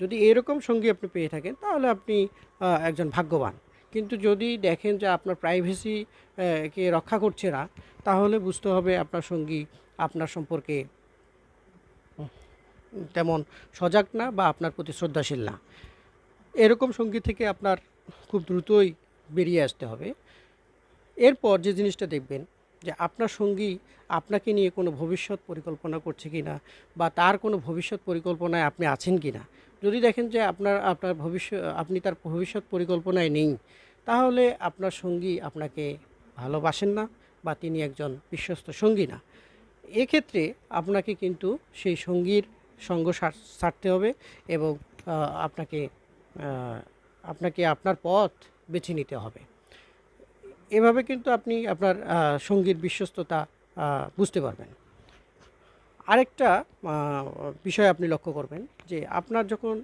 যদি এরকম সঙ্গী আপনি পেয়ে থাকেন তাহলে আপনি একজন ভাগ্যবান। কিন্তু যদি দেখেন যে আপনার প্রাইভেসি কে রক্ষা করছে না, তাহলে বুঝতে হবে আপনার সঙ্গী আপনার সম্পর্কে তেমন সজাগ না বা আপনার প্রতি শ্রদ্ধাশীল না। এরকম সঙ্গী থেকে আপনার খুব দ্রুতই বেরিয়ে আসতে হবে। এরপর যে জিনিসটা দেখবেন যে আপনার সঙ্গী আপনাকে নিয়ে কোনো ভবিষ্যৎ পরিকল্পনা করছে কিনা বা তার কোনো ভবিষ্যৎ পরিকল্পনায় আপনি আছেন কিনা। যদি দেখেন যে আপনি তার ভবিষ্যৎ পরিকল্পনায় নেই, তাহলে আপনার সঙ্গী আপনাকে ভালোবাসেন না বা তিনি একজন বিশ্বস্ত সঙ্গী না। এক্ষেত্রে আপনাকে কিন্তু সেই সঙ্গীর সঙ্গ ছাড়তে হবে এবং আপনাকে আপনাকে আপনার পথ বেছে নিতে হবে। এভাবে কিন্তু আপনি আপনার সঙ্গীর বিশ্বস্ততা বুঝতে পারবেন। আরেকটা বিষয় আপনি লক্ষ্য করবেন যে আপনার যখন